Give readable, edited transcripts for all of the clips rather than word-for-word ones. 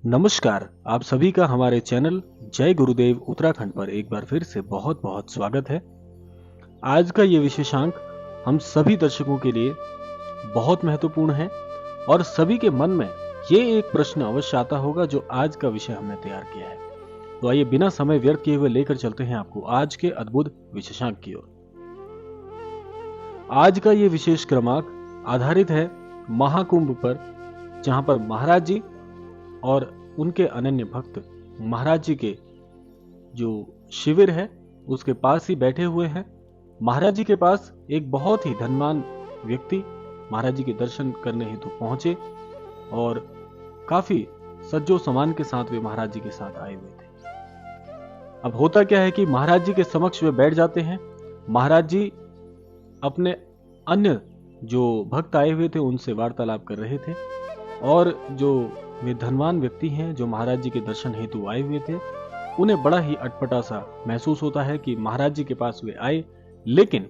नमस्कार, आप सभी का हमारे चैनल जय गुरुदेव उत्तराखंड पर एक बार फिर से बहुत बहुत स्वागत है। आज का ये विशेषांक हम सभी दर्शकों के लिए बहुत महत्वपूर्ण है और सभी के मन में ये एक प्रश्न अवश्य आता होगा जो आज का विषय हमने तैयार किया है। तो आइए बिना समय व्यर्थ किए हुए लेकर चलते हैं आपको आज के अद्भुत विशेषांक की ओर। आज का ये विशेष क्रमांक आधारित है महाकुंभ पर, जहां पर महाराज जी और उनके अनन्य भक्त महाराज जी के जो शिविर है उसके पास ही बैठे हुए हैं। महाराज जी के पास एक बहुत ही धनवान व्यक्ति महाराज जी के दर्शन करने हेतु पहुंचे और काफी सज्जो सामान के साथ वे महाराज जी के साथ आए हुए थे। अब होता क्या है कि महाराज जी के समक्ष वे बैठ जाते हैं। महाराज जी अपने अन्य जो भक्त आए हुए थे उनसे वार्तालाप कर रहे थे और जो वे धनवान व्यक्ति हैं जो महाराज जी के दर्शन हेतु आए हुए थे, उन्हें बड़ा ही अटपटा सा महसूस होता है कि महाराज जी के पास वे आए, लेकिन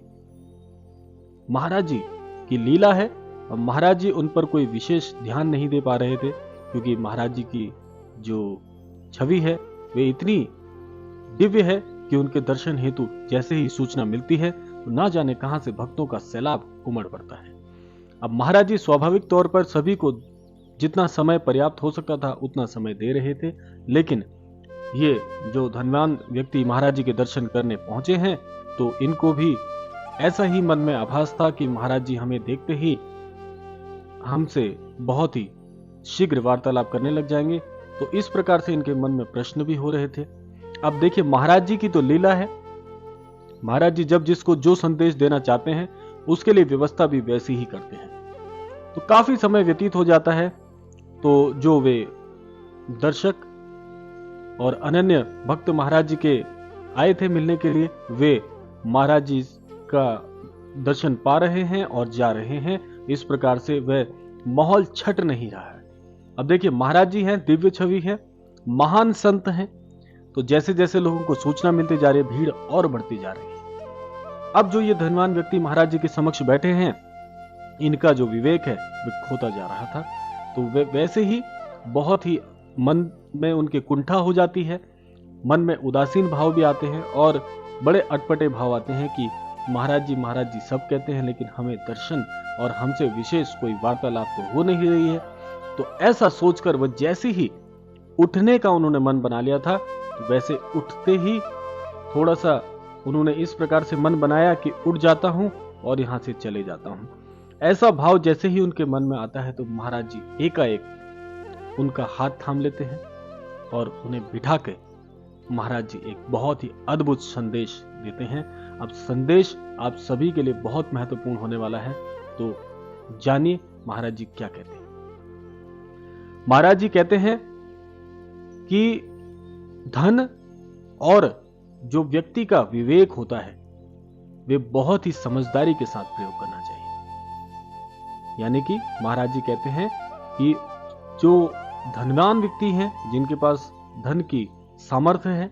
महाराज जी की लीला है और महाराज जी उन पर कोई विशेष ध्यान नहीं दे पा रहे थे, क्योंकि महाराज जी की जो छवि है वे इतनी दिव्य है कि उनके दर्शन हेतु जैसे ही सूचना मिलती है तो ना जाने कहां से भक्तों का सैलाब उमड़ पड़ता है। अब महाराज जी स्वाभाविक तौर पर सभी को जितना समय पर्याप्त हो सकता था उतना समय दे रहे थे, लेकिन ये जो धनवान व्यक्ति महाराज जी के दर्शन करने पहुंचे हैं तो इनको भी ऐसा ही मन में आभास था कि महाराज जी हमें देखते ही हमसे बहुत ही शीघ्र वार्तालाप करने लग जाएंगे। तो इस प्रकार से इनके मन में प्रश्न भी हो रहे थे। अब देखिए, महाराज जी की तो लीला है, महाराज जी जब जिसको जो संदेश देना चाहते हैं उसके लिए व्यवस्था भी वैसी ही करते हैं। तो काफी समय व्यतीत हो जाता है, तो जो वे दर्शक और अनन्य भक्त महाराज जी के आए थे मिलने के लिए, वे महाराज जी का दर्शन पा रहे हैं और जा रहे हैं। इस प्रकार से वह माहौल छट नहीं रहा है। अब देखिए, महाराज जी हैं, दिव्य छवि है, महान संत हैं, तो जैसे जैसे लोगों को सूचना मिलती जा रही है भीड़ और बढ़ती जा रही है। अब जो ये धनवान व्यक्ति महाराज जी के समक्ष बैठे हैं, इनका जो विवेक है वह खोता जा रहा था। तो वे वैसे ही बहुत ही मन में उनके कुंठा हो जाती है, मन में उदासीन भाव भी आते हैं और बड़े अटपटे भाव आते हैं कि महाराज जी सब कहते हैं, लेकिन हमें दर्शन और हमसे विशेष कोई वार्तालाप तो हो नहीं रही है। तो ऐसा सोचकर वह जैसे ही उठने का उन्होंने मन बना लिया था, तो वैसे उठते ही थोड़ा सा उन्होंने इस प्रकार से मन बनाया कि उठ जाता हूं और यहां से चले जाता हूं। ऐसा भाव जैसे ही उनके मन में आता है तो महाराज जी एकाएक उनका हाथ थाम लेते हैं और उन्हें बिठा के महाराज जी एक बहुत ही अद्भुत संदेश देते हैं। अब संदेश आप सभी के लिए बहुत महत्वपूर्ण होने वाला है, तो जानिए महाराज जी क्या कहते हैं। महाराज जी कहते हैं कि धन और जो व्यक्ति का विवेक होता है वे बहुत ही समझदारी के साथ प्रयोग करना चाहिए। यानी कि महाराज जी कहते हैं कि जो धनवान व्यक्ति हैं, जिनके पास धन की सामर्थ्य है,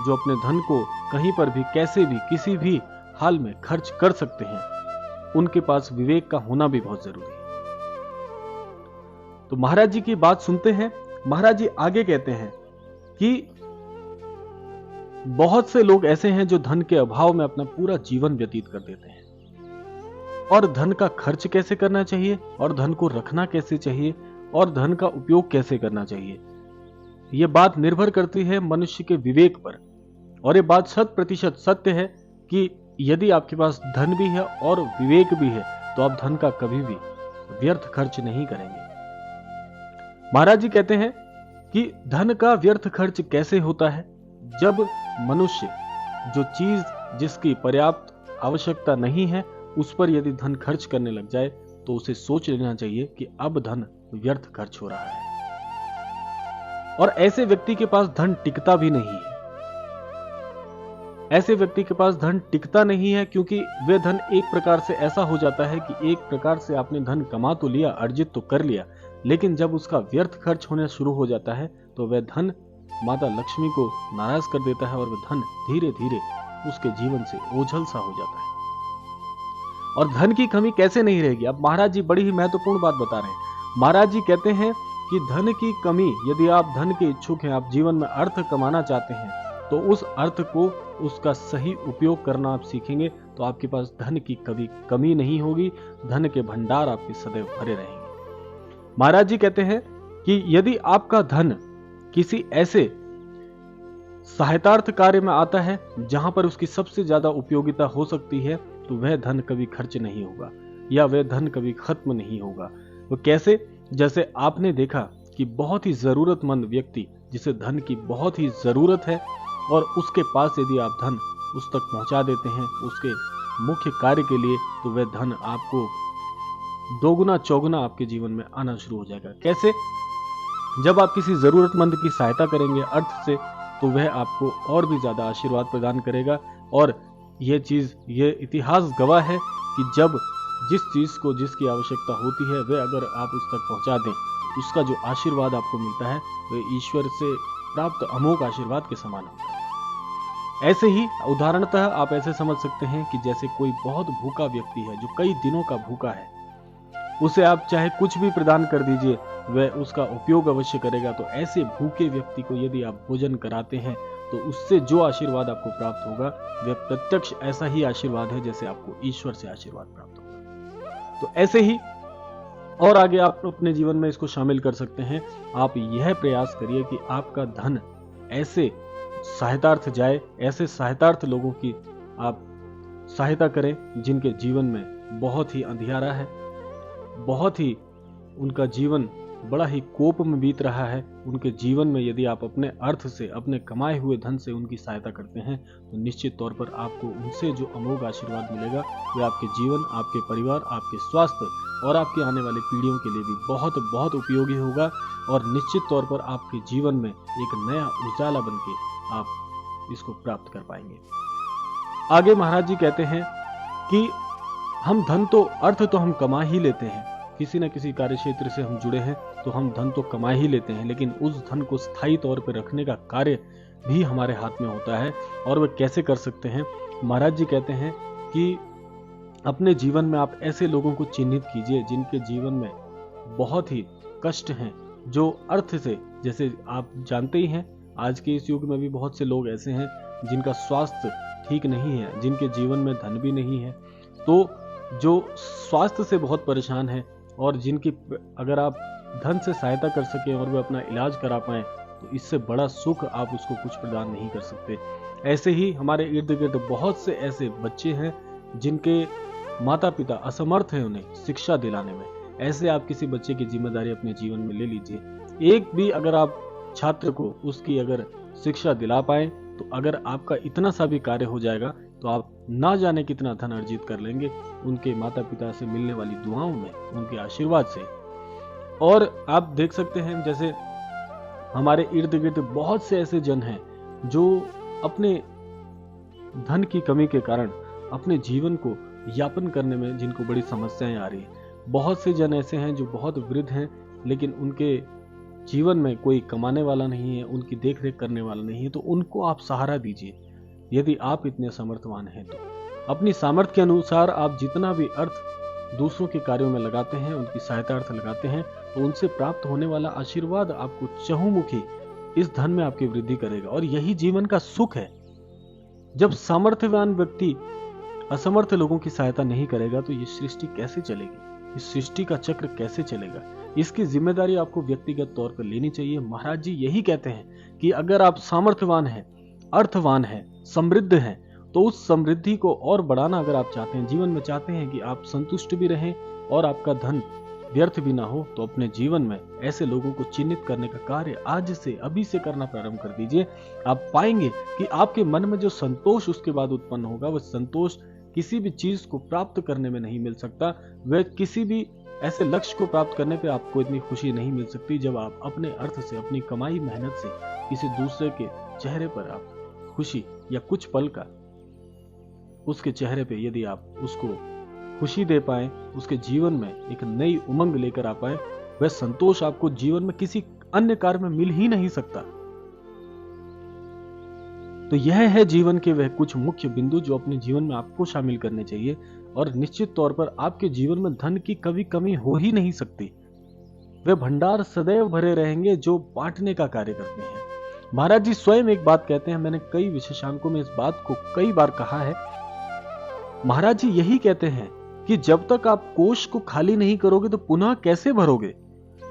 जो अपने धन को कहीं पर भी कैसे भी किसी भी हाल में खर्च कर सकते हैं, उनके पास विवेक का होना भी बहुत जरूरी है। तो महाराज जी की बात सुनते हैं। महाराज जी आगे कहते हैं कि बहुत से लोग ऐसे हैं जो धन के अभाव में अपना पूरा जीवन व्यतीत कर देते हैं, और धन का खर्च कैसे करना चाहिए और धन को रखना कैसे चाहिए और धन का उपयोग कैसे करना चाहिए, यह बात निर्भर करती है मनुष्य के विवेक पर। और यह बात 100% सत्य है कि यदि आपके पास धन भी है और विवेक भी है तो आप धन का कभी भी व्यर्थ खर्च नहीं करेंगे। महाराज जी कहते हैं कि धन का व्यर्थ खर्च कैसे होता है, जब मनुष्य जो चीज जिसकी पर्याप्त आवश्यकता नहीं है उस पर यदि धन खर्च करने लग जाए तो उसे सोच लेना चाहिए कि अब धन व्यर्थ खर्च हो रहा है। और ऐसे व्यक्ति के पास धन टिकता भी नहीं है। ऐसे व्यक्ति के पास धन टिकता नहीं है क्योंकि वह धन एक प्रकार से ऐसा हो जाता है कि एक प्रकार से आपने धन कमा तो लिया, अर्जित तो कर लिया, लेकिन जब उसका व्यर्थ खर्च होना शुरू हो जाता है तो वह धन माता लक्ष्मी को नाराज कर देता है और वह धन धीरे धीरे उसके जीवन से ओझल सा हो जाता है। और धन की कमी कैसे नहीं रहेगी। अब महाराज जी बड़ी ही महत्वपूर्ण बात बता रहे हैं। महाराज जी कहते हैं कि धन की कमी, यदि आप धन के इच्छुक हैं, आप जीवन में अर्थ कमाना चाहते हैं, तो उस अर्थ को, उसका सही उपयोग करना आप सीखेंगे तो आपके पास धन की कभी कमी नहीं होगी, धन के भंडार आपके सदैव भरे रहेंगे। महाराज जी कहते हैं कि यदि आपका धन किसी ऐसे सहायतार्थ कार्य में आता है जहां पर उसकी सबसे ज्यादा उपयोगिता हो सकती है, तो वह धन कभी खर्च नहीं होगा या वह धन कभी खत्म नहीं होगा। वो कैसे? जैसे आपने देखा कि बहुत ही जरूरतमंद व्यक्ति जिसे धन की बहुत ही जरूरत है और उसके पास यदि आप धन उस तक पहुंचा देते हैं उसके मुख्य कार्य के लिए, तो वह धन आपको दोगुना चौगुना आपके जीवन में आना शुरू हो जाएगा। कैसे? जब आप किसी जरूरतमंद की सहायता करेंगे अर्थ से, तो वह आपको और भी ज्यादा आशीर्वाद प्रदान करेगा। और यह इतिहास गवाह है कि जब जिस चीज को जिसकी आवश्यकता होती है वह अगर आप उस तक पहुंचा दें, उसका जो आशीर्वाद आपको मिलता है वह ईश्वर से प्राप्त अमोघ आशीर्वाद के समान होता है। ऐसे ही उदाहरणतः आप ऐसे समझ सकते हैं कि जैसे कोई बहुत भूखा व्यक्ति है जो कई दिनों का भूखा है, उसे आप चाहे कुछ भी प्रदान कर दीजिए, वह उसका उपयोग अवश्य करेगा। तो ऐसे भूखे व्यक्ति को यदि आप भोजन कराते हैं तो उससे जो आशीर्वाद आपको प्राप्त होगा वह प्रत्यक्ष ऐसा ही आशीर्वाद है जैसे आपको ईश्वर से आशीर्वाद प्राप्त होगा। तो ऐसे ही और आगे आप अपने जीवन में इसको शामिल कर सकते हैं। आप यह प्रयास करिए कि आपका धन ऐसे सहायतार्थ जाए, ऐसे सहायतार्थ लोगों की आप सहायता करें जिनके जीवन में बहुत ही अंधियारा है, बहुत ही उनका जीवन बड़ा ही कोप में बीत रहा है। उनके जीवन में यदि आप अपने अर्थ से, अपने कमाए हुए धन से उनकी सहायता करते हैं तो निश्चित तौर पर आपको उनसे जो अमोघ आशीर्वाद मिलेगा वह आपके जीवन, आपके परिवार, आपके स्वास्थ्य और आपकी आने वाली पीढ़ियों के लिए भी बहुत बहुत उपयोगी होगा। और निश्चित तौर पर आपके जीवन में एक नया उजाला बन के आप इसको प्राप्त कर पाएंगे। आगे महाराज जी कहते हैं कि हम धन तो, अर्थ तो हम कमा ही लेते हैं, किसी न किसी कार्य क्षेत्र से हम जुड़े हैं तो हम धन तो कमा ही लेते हैं, लेकिन उस धन को स्थायी तौर पर रखने का कार्य भी हमारे हाथ में होता है। और वह कैसे कर सकते हैं? महाराज जी कहते हैं कि अपने जीवन में आप ऐसे लोगों को चिन्हित कीजिए जिनके जीवन में बहुत ही कष्ट हैं, जो अर्थ से, जैसे आप जानते ही हैं आज के इस युग में भी बहुत से लोग ऐसे हैं जिनका स्वास्थ्य ठीक नहीं है, जिनके जीवन में धन भी नहीं है, तो जो स्वास्थ्य से बहुत परेशान है और जिनकी अगर आप धन से सहायता कर सकें और वे अपना इलाज करा पाएं तो इससे बड़ा सुख आप उसको कुछ प्रदान नहीं कर सकते। ऐसे ही हमारे इर्द गिर्द बहुत से ऐसे बच्चे हैं जिनके माता पिता असमर्थ हैं उन्हें शिक्षा दिलाने में। ऐसे आप किसी बच्चे की जिम्मेदारी अपने जीवन में ले लीजिए। एक भी अगर आप छात्र को उसकी अगर शिक्षा दिला पाए तो अगर आपका इतना सा भी कार्य हो जाएगा तो आप ना जाने कितना धन अर्जित कर लेंगे उनके माता पिता से मिलने वाली दुआओं में, उनके आशीर्वाद से। और आप देख सकते हैं जैसे हमारे इर्द गिर्द बहुत से ऐसे जन हैं जो अपने धन की कमी के कारण अपने जीवन को यापन करने में जिनको बड़ी समस्याएं आ रही है। बहुत से जन ऐसे हैं जो बहुत वृद्ध हैं लेकिन उनके जीवन में कोई कमाने वाला नहीं है, उनकी देखरेख करने वाला नहीं है, तो उनको आप सहारा दीजिए। यदि आप इतने समर्थवान हैं तो अपनी सामर्थ्य के अनुसार आप जितना भी अर्थ दूसरों के कार्यों में लगाते हैं, उनकी सहायता अर्थ लगाते हैं, तो उनसे प्राप्त होने वाला आशीर्वाद आपको चहुमुखी इस धन में आपकी वृद्धि करेगा। और यही जीवन का सुख है। जब सामर्थ्यवान व्यक्ति असमर्थ लोगों की सहायता नहीं करेगा तो ये सृष्टि कैसे चलेगी, इस सृष्टि का चक्र कैसे चलेगा? इसकी जिम्मेदारी आपको व्यक्तिगत तौर पर लेनी चाहिए। महाराज जी यही कहते हैं कि अगर आप सामर्थ्यवान हैं, अर्थवान हैं, समृद्ध हैं, तो उस समृद्धि को और बढ़ाना अगर आप चाहते हैं, जीवन में चाहते हैं कि आप संतुष्ट भी रहें और आपका धन व्यर्थ भी ना हो, तो अपने जीवन में ऐसे लोगों को चिन्हित करने का कार्य आज से, अभी से करना प्रारंभ कर दीजिए। आप पाएंगे कि आपके मन में जो संतोष उसके बाद उत्पन्न होगा, वह संतोष किसी भी चीज को प्राप्त करने में नहीं मिल सकता। वह किसी भी ऐसे लक्ष्य को प्राप्त करने पे आपको इतनी खुशी नहीं मिल सकती जब आप अपने अर्थ से, अपनी कमाई मेहनत से किसी दूसरे के चेहरे पर आप खुशी या कुछ पल का उसके चेहरे पे यदि आप उसको खुशी दे पाए, उसके जीवन में एक नई उमंग लेकर आ पाए, वह संतोष आपको जीवन में किसी अन्य कार्य में मिल ही नहीं सकता। तो यह है जीवन के वह कुछ मुख्य बिंदु जो अपने जीवन में आपको शामिल करने चाहिए। और निश्चित तौर पर आपके जीवन में धन की कभी कमी हो ही नहीं सकती। वे भंडार सदैव भरे रहेंगे जो बांटने का कार्य करते हैं। महाराज जी स्वयं एक बात कहते हैं, मैंने कई विशेषांकों में इस बात को कई बार कहा है। महाराज जी यही कहते हैं कि जब तक आप कोष को खाली नहीं करोगे तो पुनः कैसे भरोगे।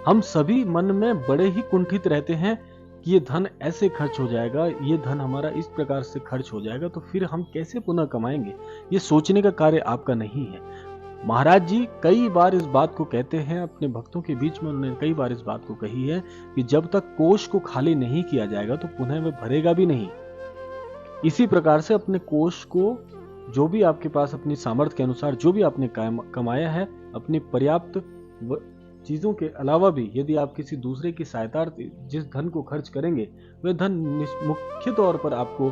हम सभी मन में बड़े ही कुंठित रहते हैं कि ये धन ऐसे खर्च हो जाएगा, ये धन हमारा इस प्रकार से खर्च हो जाएगा, तो फिर हम कैसे पुनः कमाएंगे। ये सोचने का कार्य आपका नहीं है। महाराज जी कई बार इस बात को कहते हैं, अपने भक्तों के बीच में उन्होंने कई बार इस बात को कही है कि जब तक कोष को खाली नहीं किया जाएगा तो पुनः वह भरेगा भी नहीं। इसी प्रकार से अपने कोष को, जो भी आपके पास अपनी सामर्थ्य के अनुसार जो भी आपने कमाया है, अपनी पर्याप्त चीजों के अलावा भी यदि आप किसी दूसरे की सहायता जिस धन को खर्च करेंगे, वह धन मुख्य तौर पर आपको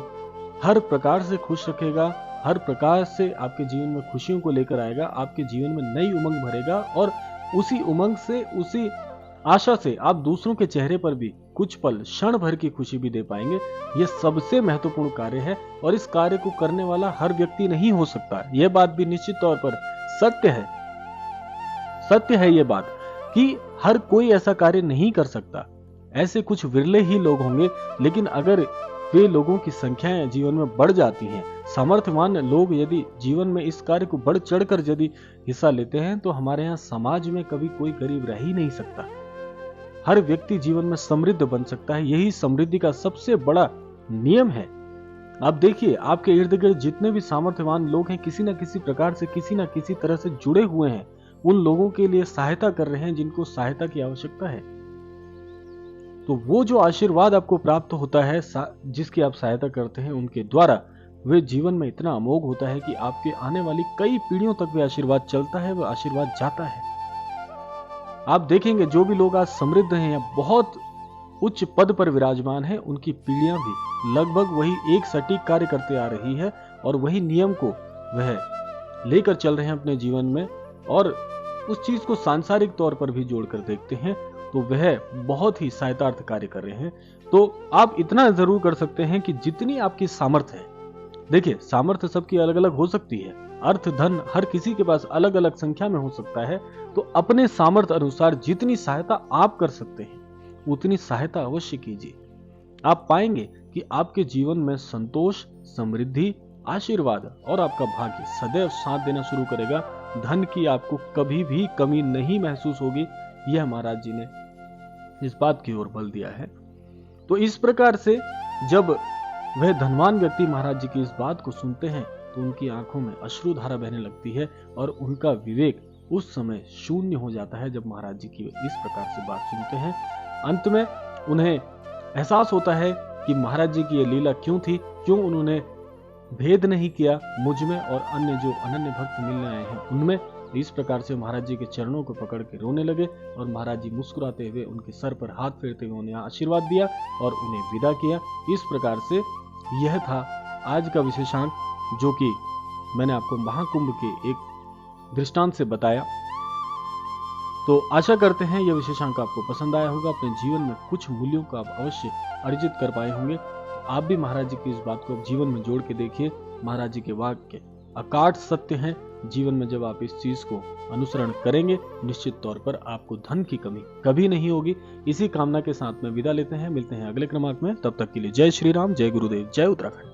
हर प्रकार से खुश रखेगा, हर प्रकार से आपके जीवन में खुशियों को लेकर आएगा, आपके जीवन में नई उमंग भरेगा और उसी उमंग से, उसी आशा से आप दूसरों के चेहरे पर भी कुछ पल, क्षण भर की खुशी भी दे पाएंगे। यह सबसे महत्वपूर्ण कार्य है और इस कार्य को करने वाला हर व्यक्ति नहीं हो सकता। यह बात भी निश्चित तौर पर सत्य है। सत्य है यह बात कि हर कोई ऐसा कार्य नहीं कर सकता। ऐसे कुछ विरले ही लोग होंगे, लेकिन अगर वे लोगों की संख्याएं जीवन में बढ़ जाती हैं, सामर्थ्यवान लोग यदि जीवन में इस कार्य को बढ़ चढ़कर यदि हिस्सा लेते हैं, तो हमारे यहाँ समाज में कभी कोई गरीब रह ही नहीं सकता। हर व्यक्ति जीवन में समृद्ध बन सकता है। यही समृद्धि का सबसे बड़ा नियम है। आप देखिए, आपके इर्द गिर्द जितने भी सामर्थ्यवान लोग हैं, किसी न किसी प्रकार से, किसी न किसी तरह से जुड़े हुए हैं, उन लोगों के लिए सहायता कर रहे हैं जिनको सहायता की आवश्यकता है। तो वो जो आशीर्वाद आपको प्राप्त होता है, जिसकी आप सहायता करते हैं, उनके द्वारा वे जीवन में इतना अमोघ होता है कि आपके आने वाली कई पीढ़ियों तक वे आशीर्वाद चलता है, वह आशीर्वाद जाता है। आप देखेंगे जो भी लोग आज समृद्ध हैं या बहुत उच्च पद पर विराजमान हैं, उनकी पीढ़ियां भी लगभग वही एक सटीक कार्य करते आ रही है और वही नियम को वह लेकर चल रहे हैं अपने जीवन में, और उस चीज को सांसारिक तौर पर भी जोड़कर देखते हैं तो वह बहुत ही सहायतार्थ कार्य कर रहे हैं। तो आप इतना जरूर कर सकते हैं कि जितनी आपकी सामर्थ्य है, देखिए सामर्थ्य सबकी अलग अलग हो सकती है, अर्थ धन हर किसी के पास अलग अलग संख्या में हो सकता है, तो अपने सामर्थ्य अनुसार जितनी सहायता आप कर सकते हैं उतनी सहायता अवश्य कीजिए। आप पाएंगे कि आपके जीवन में संतोष, समृद्धि, आशीर्वाद और आपका भाग्य सदैव साथ देना शुरू करेगा। धन की आपको कभी भी कमी नहीं महसूस होगी। यह महाराज जी ने इस बात की ओर बल दिया है। तो इस प्रकार से जब वह धनवान व्यक्ति महाराज जी की इस बात को सुनते हैं तो उनकी आंखों में अश्रुधारा बहने लगती है और उनका विवेक उस समय शून्य हो जाता है जब महाराज जी की इस प्रकार से बात सुनते हैं। अंत में उन्हें एहसास होता है कि महाराज जी की यह लीला क्यों थी, क्यों उन्होंने भेद नहीं किया मुझ में और अन्य जो अनन्य भक्त मिलने आए हैं उनमें। इस प्रकार से महाराज जी के चरणों को पकड़ के रोने लगे और महाराज जी मुस्कुराते हुए उनके सर पर हाथ फेरते हुए उन्हें आशीर्वाद दिया और उन्हें विदा किया। इस प्रकार से यह था आज का विशेषांक, जो कि मैंने आपको महाकुंभ के एक दृष्टांत से बताया। तो आशा करते हैं यह विशेषांक आपको पसंद आया होगा। अपने जीवन में कुछ मूल्यों को आप अवश्य अर्जित कर पाए होंगे। आप भी महाराज जी की इस बात को जीवन में जोड़ के देखिए। महाराज जी के वाक्य अकाट सत्य हैं। जीवन में जब आप इस चीज को अनुसरण करेंगे, निश्चित तौर पर आपको धन की कमी कभी नहीं होगी। इसी कामना के साथ में विदा लेते हैं, मिलते हैं अगले क्रमांक में। तब तक के लिए जय श्री राम, जय गुरुदेव, जय उत्तराखंड।